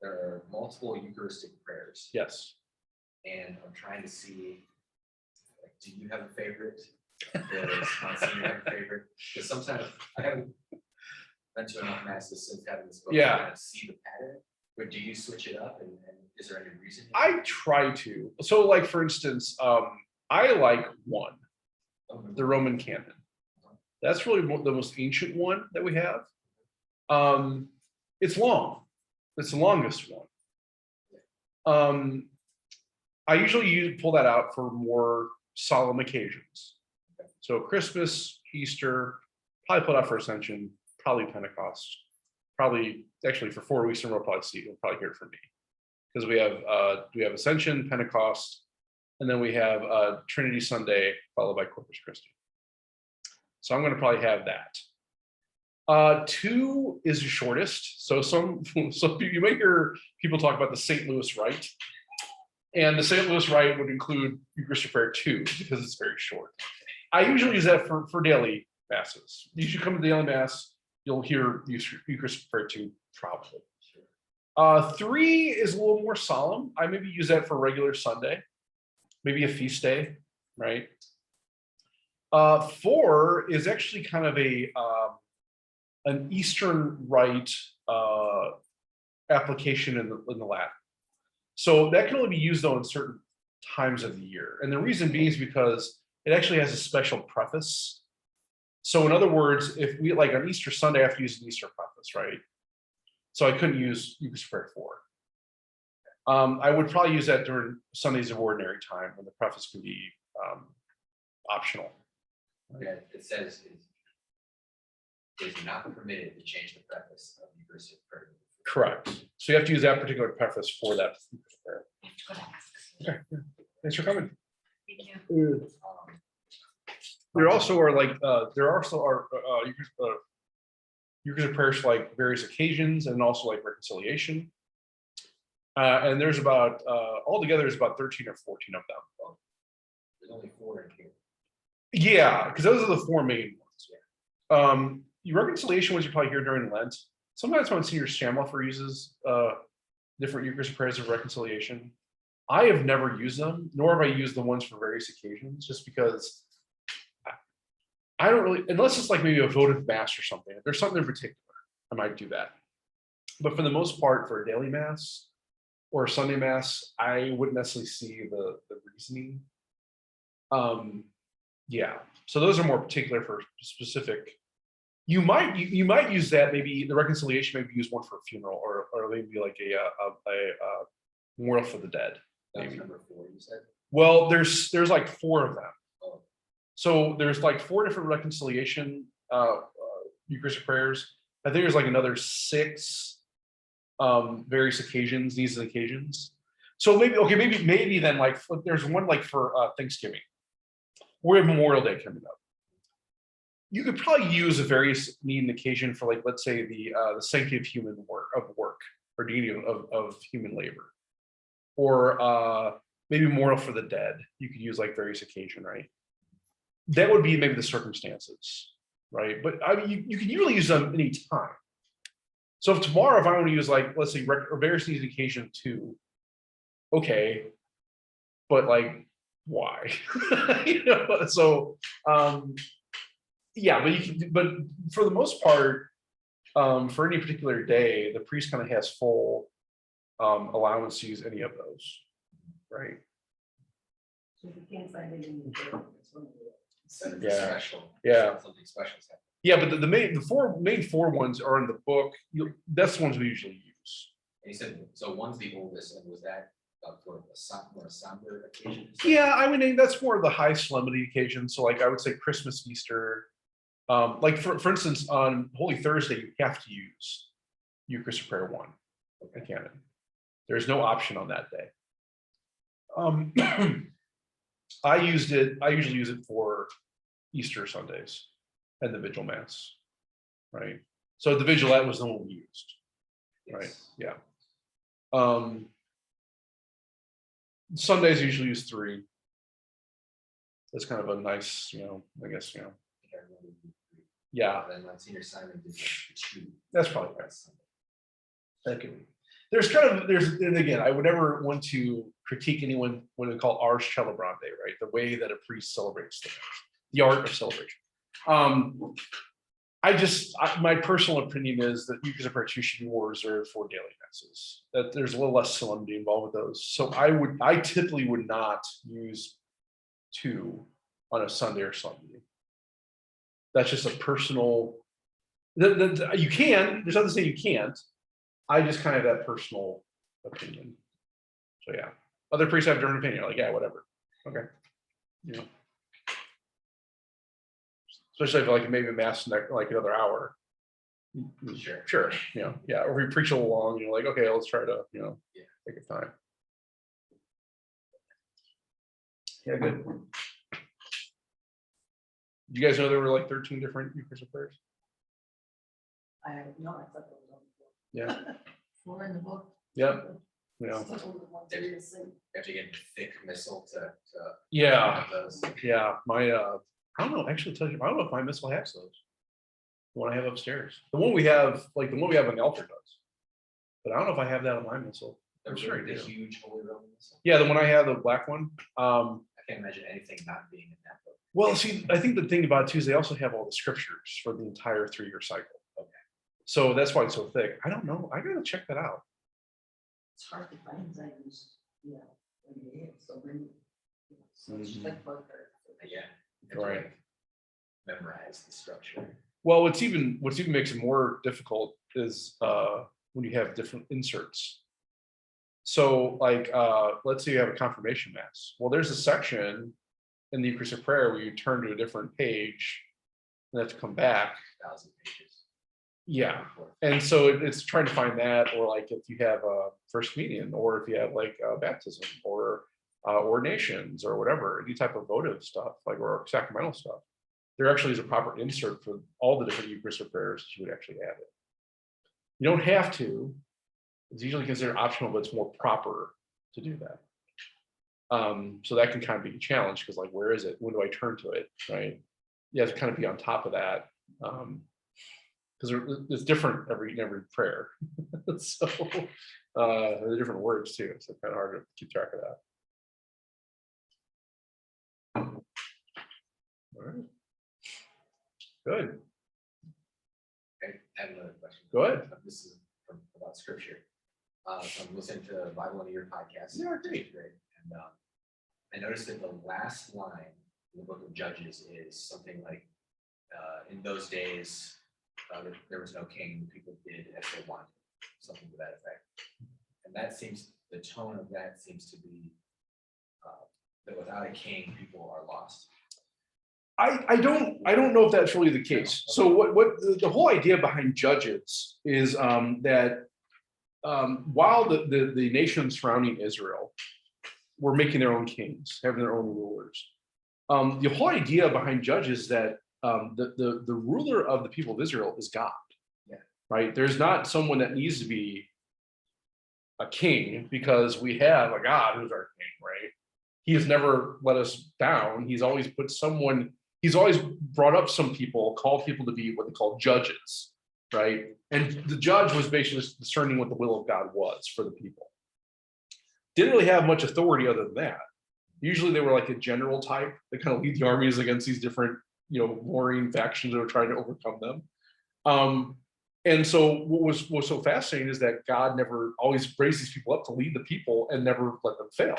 there are multiple Eucharistic prayers, Yes. and I'm trying to see, like, do you have a favorite? Does Monsignor have a favorite? Because sometimes I haven't been to enough masses since having this book. Yeah. To kind of see the pattern. But do you switch it up, and is there any reason? I try to. So like for instance, I like one, the Roman canon. That's really the most ancient one that we have. It's long. It's the longest one. I usually pull that out for more solemn occasions. So Christmas, Easter, probably put out for Ascension, probably Pentecost, probably actually for 4 weeks in a row. You'll probably hear it from me because we have Ascension, Pentecost, and then we have Trinity Sunday followed by Corpus Christi. So I'm going to probably have that. 2 is the shortest. So you might hear people talk about the St. Louis Rite, and the St. Louis Rite would include Eucharistic Prayer 2 because it's very short. I usually use that for daily masses. You should come to daily mass, you'll hear Eucharistic Prayer 2 probably. 3 is a little more solemn. I maybe use that for regular Sunday, maybe a feast day, right? 4 is actually kind of an Eastern Rite application in the Latin. So that can only be used though in certain times of the year. And the reason being is because it actually has a special preface. So in other words, if we like on Easter Sunday, I have to use an Easter preface, right? So I couldn't use Eucharistic Prayer 4. I would probably use that during Sundays of ordinary time when the preface can be optional. Yeah, it says it is not permitted to change the preface of Eucharistic prayer. Correct. So you have to use that particular preface for that prayer. Okay. Thanks for coming. There also are Eucharistic prayers for like various occasions and also like reconciliation. And there's about altogether there's about 13 or 14 of them. There's only 4 in here. Yeah, because those are the 4 main ones. Your reconciliation ones you probably hear during Lent. Sometimes when Senior Shamloffer uses different Eucharistic prayers of reconciliation. I have never used them, nor have I used the ones for various occasions, just because I don't really, unless it's like maybe a votive mass or something. If there's something in particular, I might do that. But for the most part, for a daily mass or a Sunday mass, I wouldn't necessarily see the reasoning. Yeah, so those are more particular for specific. You might use that, maybe the reconciliation, maybe use one for a funeral or maybe like a memorial for the dead. That was Maybe. number 4, you said? Well, there's like 4 of them. Oh. So there's like 4 different reconciliation Eucharistic prayers. I think there's like another 6 various occasions, these are the occasions. So maybe then like there's one like for Thanksgiving. We have Memorial Day coming up. You could probably use a various need and occasion for like, let's say the sanctity of human work or dignity of human labor. Or maybe memorial for the dead. You could use like various occasion, right? That would be maybe the circumstances, right? But I mean, you can usually use them anytime. So if tomorrow, if I want to use like, let's say various needs and occasion 2, okay, but like, why? So yeah, but for the most part, for any particular day, the priest kind of has full allowance to use any of those, right? So if you can't find it in the book, it's one of the. Instead of Yeah. special. Yeah. Something special is happening. Yeah, but the main four ones are in the book. That's the ones we usually use. And you said, so one's the oldest, and was that for a more somber occasion? Yeah, I mean, that's more of the high solemnity occasion. So like I would say Christmas, Easter. Like for instance, on Holy Thursday, you have to use Eucharistic Prayer 1 in canon. There's no option on that day. I usually use it for Easter Sundays and the Vigil Mass, right? So the Vigilette was the one we used, right? Yes. Yeah. Sundays I usually use 3. That's kind of a nice, I guess, I think I remember you- yeah, Then Monsignor Simon did the 2. that's probably right. That could be. And again, I would never want to critique anyone what they call ars celebrante, right? The way that a priest celebrates the art of celebration. My personal opinion is that Eucharistic Prayer 2 should be more reserved for daily masses. That there's a little less solemnity involved with those. So I typically would not use 2 on a Sunday or Sunday. That's just a personal. You can. There's nothing to say you can't. I just kind of have that personal opinion. So yeah, other priests have a different opinion. Like, yeah, whatever. Okay. Especially if like maybe a mass in like another hour. Sure. Yeah. Or if we preach a little long, you're like, okay, let's try to, take a time. Yeah, good. You guys know there were like 13 different Eucharistic prayers? I have no, I thought that was on Yeah. 4 in the book. Yep. the book. Those are the ones that are the same. You have to get a thick missile to Yeah. have those. Yeah. My I don't know, actually tell you, I don't know if my missile has those. The one I have upstairs. The one we have on the altar does. But I don't know if I have that on my missile. I'm sure I The do. huge Holy Roman missile. Yeah, the one I have, the black one. I can't imagine anything not being in that book. Well, see, I think the thing about it too is they also have all the scriptures for the entire 3-year cycle. Okay. So that's why it's so thick. I don't know. I gotta check that out. It's hard to find things, when it is, so when. So it's just like book or. Yeah. You have to, Right. like, memorize the structure. Well, what's even makes it more difficult is when you have different inserts. So like let's say you have a confirmation mass. Well, there's a section in the Eucharistic prayer where you turn to a different page and have to come back. 1,000 pages. Yeah. And so it's trying to find that, or like if you have a first communion, or if you have like baptism or ordinations or whatever, any type of votive stuff, like or sacramental stuff, there actually is a proper insert for all the different Eucharistic prayers that you would actually add it. You don't have to. It's usually considered optional, but it's more proper to do that. So that can kind of be a challenge because like, where is it? When do I turn to it? Right? You have to kind of be on top of that. Because it's different every prayer. So there are different words too. So it's kind of hard to keep track of that. All right. Good. Okay, I have another question. Go ahead. This is about scripture. So I'm listening to the Bible in a Year podcast. Yeah, great. And I noticed that the last line in the book of Judges is something like, in those days, there was no king, people did as they wanted, something to that effect. And that seems, the tone of that seems to be that without a king, people are lost. I don't know if that's really the case. So what the whole idea behind Judges is that while the nations surrounding Israel were making their own kings, having their own rulers, the whole idea behind Judges is that the ruler of the people of Israel is God. Yeah. Right? There's not someone that needs to be a king because we have a God who's our king, right? He has never let us down. He's always put someone, he's always brought up some people, called people to be what they call judges, right? And the judge was basically just discerning what the will of God was for the people. Didn't really have much authority other than that. Usually they were like a general type that kind of lead the armies against these different, warring factions that were trying to overcome them. And so what was so fascinating is that God never always raised these people up to lead the people and never let them fail.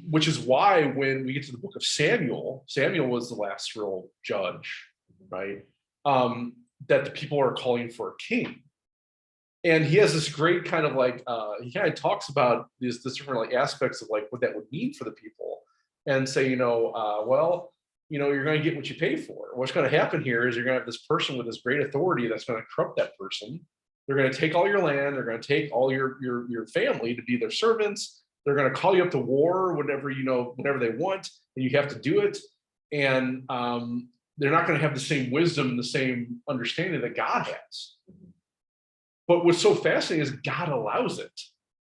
Which is why when we get to the book of Samuel, Samuel was the last real judge, right? That the people are calling for a king. And he has this great kind of like, he kind of talks about this different like aspects of like what that would mean for the people and say, well, you're going to get what you pay for. What's going to happen here is you're going to have this person with this great authority that's going to corrupt that person. They're going to take all your land. They're going to take all your family to be their servants. They're going to call you up to war, whenever they want, and you have to do it. And they're not going to have the same wisdom and the same understanding that God has. But what's so fascinating is God allows it,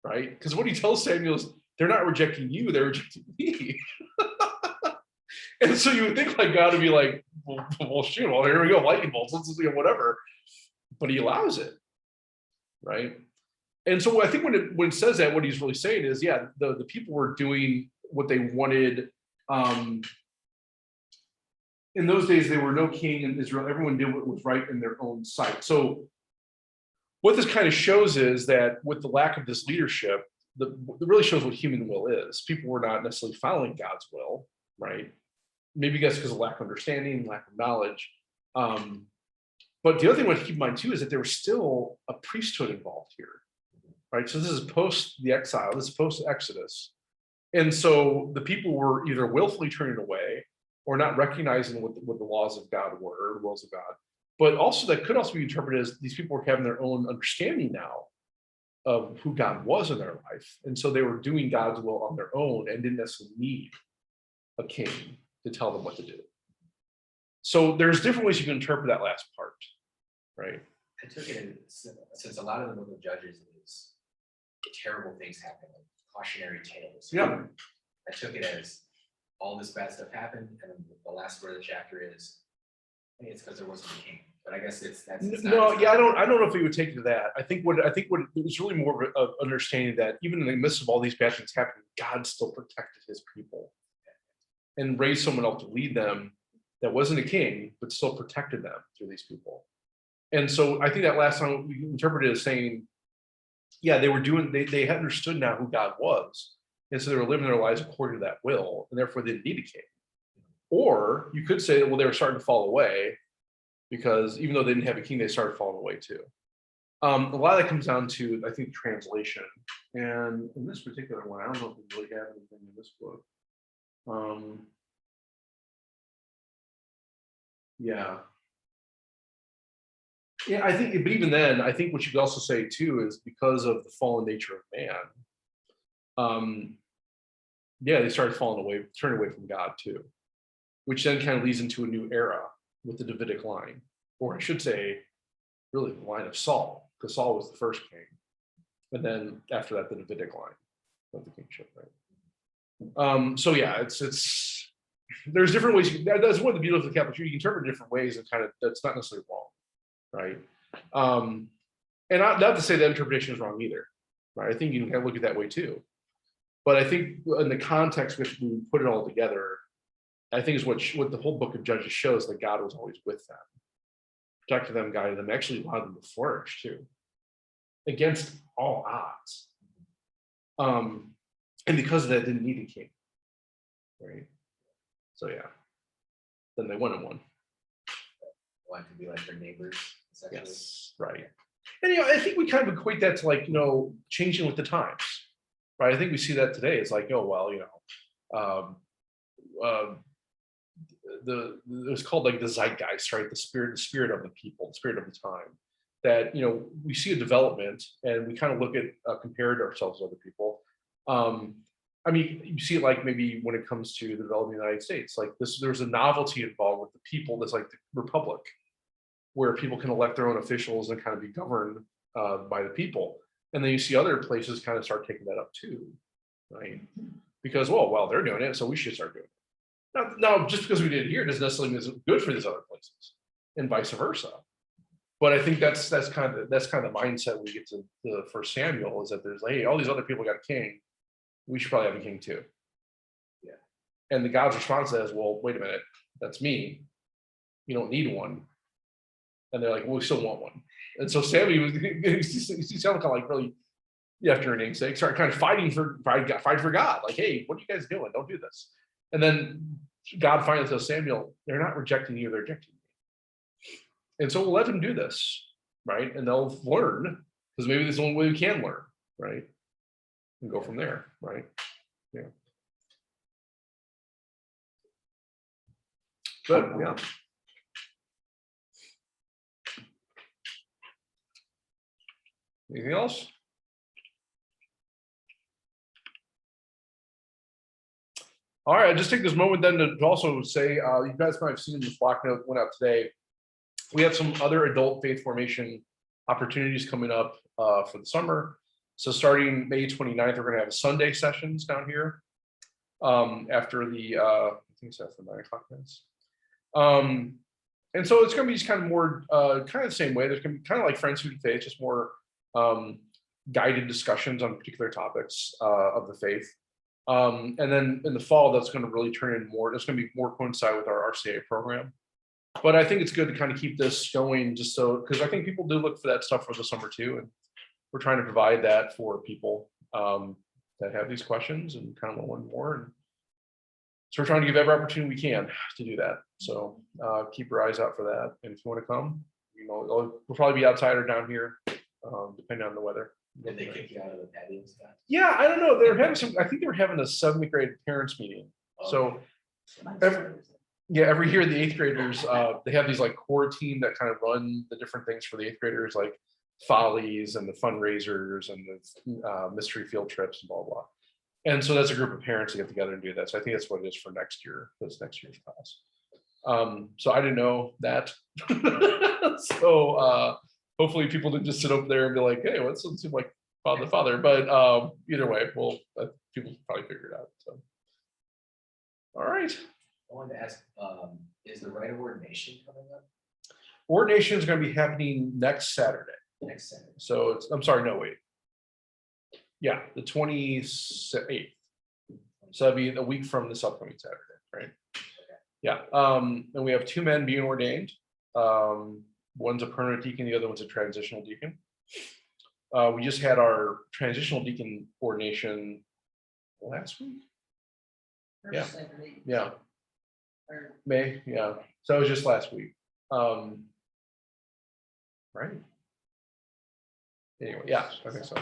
right? Because what he tells Samuel is, they're not rejecting you, they're rejecting me. And so you would think like God would be like, well shoot, well, here we go, lightning bolts, let's whatever. But he allows it, right? And so I think when it says that, what he's really saying is, yeah, the people were doing what they wanted. In those days, there were no king in Israel. Everyone did what was right in their own sight. So what this kind of shows is that with the lack of this leadership, it really shows what human will is. People were not necessarily following God's will, right? Maybe that's because of lack of understanding, lack of knowledge. But the other thing we have to keep in mind too is that there was still a priesthood involved here, right? So this is post the exile, this is post Exodus. And so the people were either willfully turning away or not recognizing what the laws of God were, or the wills of God. But also that could also be interpreted as these people were having their own understanding now of who God was in their life. And so they were doing God's will on their own and didn't necessarily need a king to tell them what to do. So there's different ways you can interpret that last part, right? I took it since a lot of the book of Judges is terrible things happen, like cautionary tales. Yeah. I took it as all this bad stuff happened, and then the last word of the chapter is, hey, it's because there wasn't a king. But I guess it's not. I don't know if we would take it to that. I think what it was really more of understanding that even in the midst of all these bad things happening, God still protected his people and raised someone else to lead them that wasn't a king, but still protected them through these people. And so I think that last time we interpreted as saying, yeah, they had understood now who God was. And so they were living their lives according to that will, and therefore they didn't need a king. Or you could say that, well, they were starting to fall away because even though they didn't have a king, they started falling away too. A lot of that comes down to, I think, translation. And in this particular one, I don't know if we really have anything in this book. Yeah, I think, but even then, I think what you could also say too is because of the fallen nature of man, they started falling away, turning away from God too, which then kind of leads into a new era with the Davidic line, or I should say, really the line of Saul, because Saul was the first king, and then after that, the Davidic line of the kingship, right? So yeah, it's there's different ways. That's one of the beauties of the Catholic Church. You can interpret it different ways, and kind of that's not necessarily wrong, right? And not to say that interpretation is wrong either, right? I think you can kind of look at it that way too. But I think in the context which we put it all together, I think is what the whole book of Judges shows, that God was always with them, protected them, guided them, actually allowed them to flourish too, against all odds. And because of that, didn't need a king, right? So yeah, then they went and won. Want to be like their neighbors, essentially. Yes, right. And I think we kind of equate that to like changing with the times, right? I think we see that today. It's like, it's called like the zeitgeist, right? The spirit of the people, the spirit of the time. That we see a development, and we kind of look at compared ourselves to other people. I mean, you see it like maybe when it comes to the development of the United States, like there's a novelty involved with the people. That's like the republic, where people can elect their own officials and kind of be governed by the people. And then you see other places kind of start taking that up too, right? Because, well, they're doing it, so we should start doing it. Now, just because we did it here doesn't necessarily mean it's good for these other places, and vice versa. But I think that's kind of the mindset when we get to the First Samuel, is that there's like, hey, all these other people got a king, we should probably have a king too. Yeah. And the God's response is, well, wait a minute, that's me. You don't need one. And they're like, well, we still want one. And so Sammy was, he sounded kind of like really, after her namesake, started kind of fighting for God. Like, hey, what are you guys doing? Don't do this. And then God finally tells Samuel, they're not rejecting you, they're rejecting me. And so we'll let them do this, right? And they'll learn, because maybe this is the only way we can learn, right? And go from there, right? Yeah. But yeah. Anything else? All right, just take this moment then to also say, you guys might have seen this block note went out today. We have some other adult faith formation opportunities coming up for the summer. So starting May 29th, we're gonna have Sunday sessions down here after the, I think it's after 9 o'clock minutes. And so it's gonna be just kind of more, kind of the same way. There's gonna be kind of like Friends Who Faith, just more guided discussions on particular topics of the faith. And then in the fall, that's going to really turn in more, that's going to be more coincide with our RCA program. But I think it's good to kind of keep this going just so, because I think people do look for that stuff for the summer too. And we're trying to provide that for people that have these questions and kind of want to learn more. And so we're trying to give every opportunity we can to do that. So keep your eyes out for that. And if you want to come, you know, we'll probably be outside or down here, depending on the weather. Did they kick you out of the patio stuff? Yeah, I don't know. They were having some, I think they were having a 7th grade parents meeting. So every year the 8th graders, they have these like core team that kind of run the different things for the 8th graders, like Follies and the fundraisers and the mystery field trips and blah, blah. And so that's a group of parents that get together and do that. So I think that's what it is for next year, this next year's class. So I didn't know that. So hopefully people didn't just sit over there and be like, hey, well, that doesn't seem like father. But either way, well, people probably figure it out. So, all right. I wanted to ask, is the rite of ordination coming up Ordination is going to be happening next Saturday. next Saturday? So it's, I'm sorry, no, wait. Yeah, the 28th. So that'd be a week from this upcoming Saturday, right? Yeah. And we have 2 men being ordained. One's a permanent deacon, the other one's a transitional deacon. We just had our transitional deacon ordination last week. Yeah. Yeah. May, yeah. So it was just last week. Right. Anyway, yeah, I think so.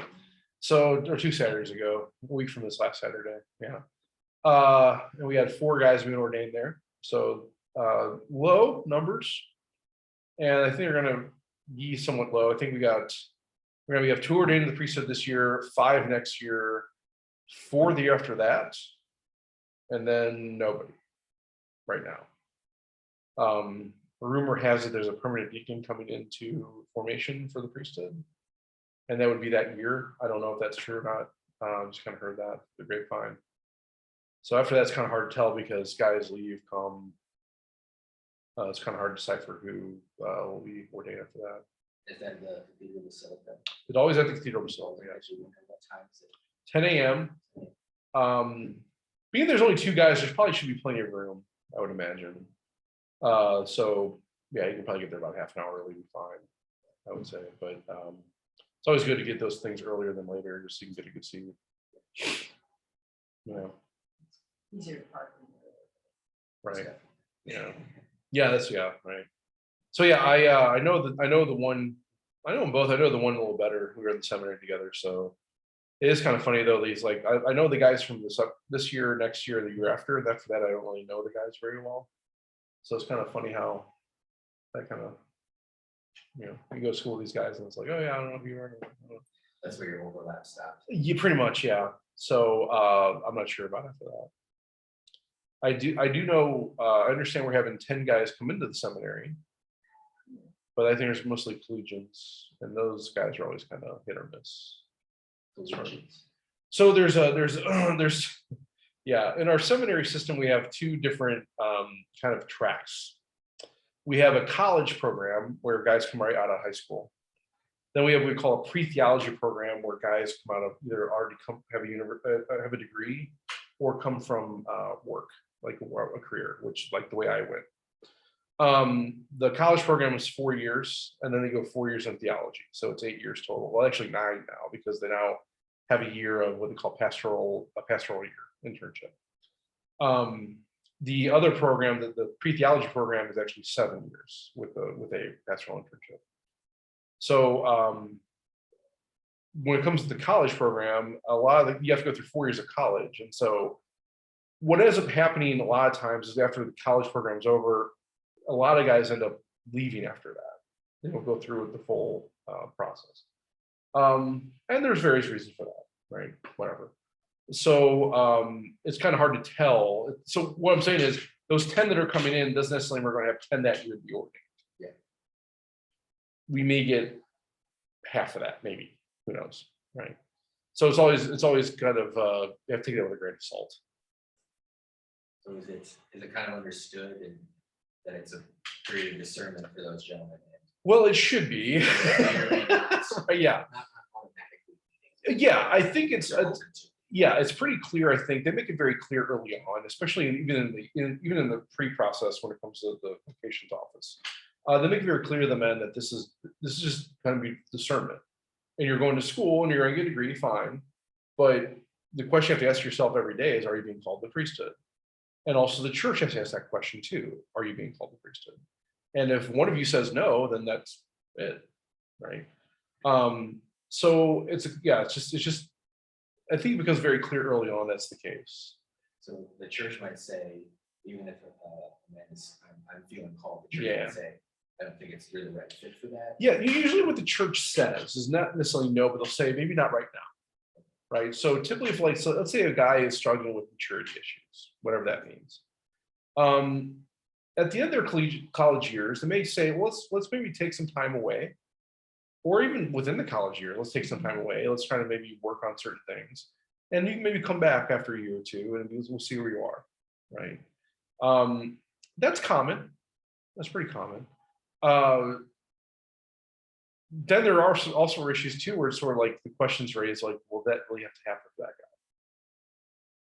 So, or 2 Saturdays ago, a week from this last Saturday. Yeah. And we had 4 guys being ordained there. So low numbers. And I think they're gonna be somewhat low. I think we have 2 ordained in the priesthood this year, 5 next year, 4 the year after that, and then nobody right now. Rumor has it there's a permanent deacon coming into formation for the priesthood, and that would be that year. I don't know if that's true or not. Just kind of heard that the grapevine. So after that's kind of hard to tell because guys leave, come. It's kind of hard to decipher who will be ordained after that. Is that the Cathedral Basilica? It always at the Cathedral Basilica, yeah. What time is it? 10 a.m. Being there's only 2 guys, there probably should be plenty of room, I would imagine. So yeah, you can probably get there about half an hour early, be fine, I would say. But it's always good to get those things earlier than later, just so you can get a good seat. Yeah, Easier to park. right. Yeah. Yeah, that's right. So yeah, I know them both. I know the one a little better. We were in the seminary together, so it is kind of funny though. These like I know the guys from this year, next year, the year after. And after that, I don't really know the guys very well. So it's kind of funny how that kind of, you go to school with these guys and it's like, oh yeah, I don't know who you are. That's where your overlap stops. Yeah, pretty much, yeah. So I'm not sure about after that. I do know, I understand we're having 10 guys come into the seminary, but I think there's mostly collegians, and those guys are always kind of hit or miss. So there's yeah, in our seminary system, we have 2 different kind of tracks. We have a college program where guys come right out of high school. Then we have what we call a pre-theology program where guys come out of either already have a degree or come from work, like a career, which like the way I went. The college program is 4 years, and then they go 4 years in theology. So it's 8 years total. Well, actually 9 now, because they now have a year of what they call a pastoral year internship. The other program, the pre-theology program, is actually 7 years with a pastoral internship. So when it comes to the college program, you have to go through 4 years of college. And so what ends up happening a lot of times is after the college program's over, a lot of guys end up leaving after that. They don't go through with the full process. And there's various reasons for that, right? Whatever. So it's kind of hard to tell. So what I'm saying is those 10 that are coming in doesn't necessarily mean we're going to have 10 that year be ordained. Yeah. We may get half of that, maybe. Who knows, right? So it's always kind of you have to take it with a grain of salt. So is it kind of understood and that it's a period of discernment for those gentlemen? Well, it should be. Not Yeah. automatically. Yeah, I think it's They're open to. yeah, it's pretty clear. I think they make it very clear early on, especially even in the pre-process when it comes to the patient's office. They make it very clear to the men that this is just going to be discernment, and you're going to school and you're going to get a degree, fine. But the question you have to ask yourself every day is, are you being called to priesthood? And also the church has to ask that question too. Are you being called to priesthood? And if one of you says no, then that's it, right? So it's just I think it becomes very clear early on that's the case. So the church might say, even if a man is, I'm feeling called, the church Yeah. might say, I don't think it's really the right fit for that. Yeah, usually what the church says is not necessarily no, but they'll say maybe not right now, right? So typically, if let's say a guy is struggling with maturity issues, whatever that means, at the end of their college years, they may say, well, let's maybe take some time away, or even within the college year, let's take some time away. Let's try to maybe work on certain things, and you can maybe come back after a year or two, and we'll see where you are, right? That's common. That's pretty common. Then there are also issues too, where it's sort of like the questions raised, like, will that really have to happen for that guy?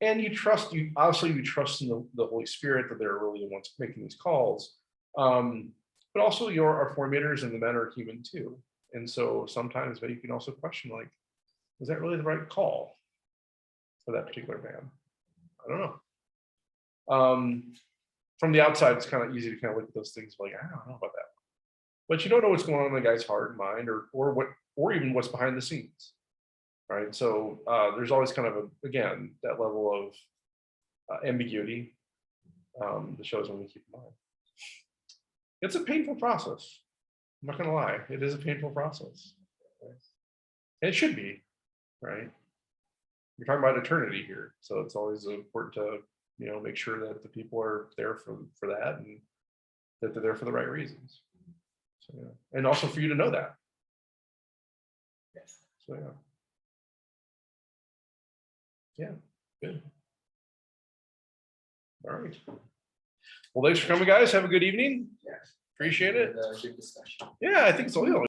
And you trust in the Holy Spirit that they're really the ones making these calls. But also our formators and the men are human too. And so sometimes you can also question, like, is that really the right call for that particular man? I don't know. From the outside, it's kind of easy to kind of look at those things like, I don't know about that. But you don't know what's going on in the guy's heart and mind, or even what's behind the scenes, right? So there's always kind of again that level of ambiguity that shows when we keep in mind. It's a painful process. I'm not going to lie; it is a painful process, right? And it should be, right? You're talking about eternity here, so it's always important to make sure that the people are there for that, and that they're there for the right reasons. So, yeah. And also for you to know that. Yes. So yeah, good. All right. Well, thanks for coming, guys. Have a good evening. Yes. Appreciate it. Good discussion. Yeah, I think so.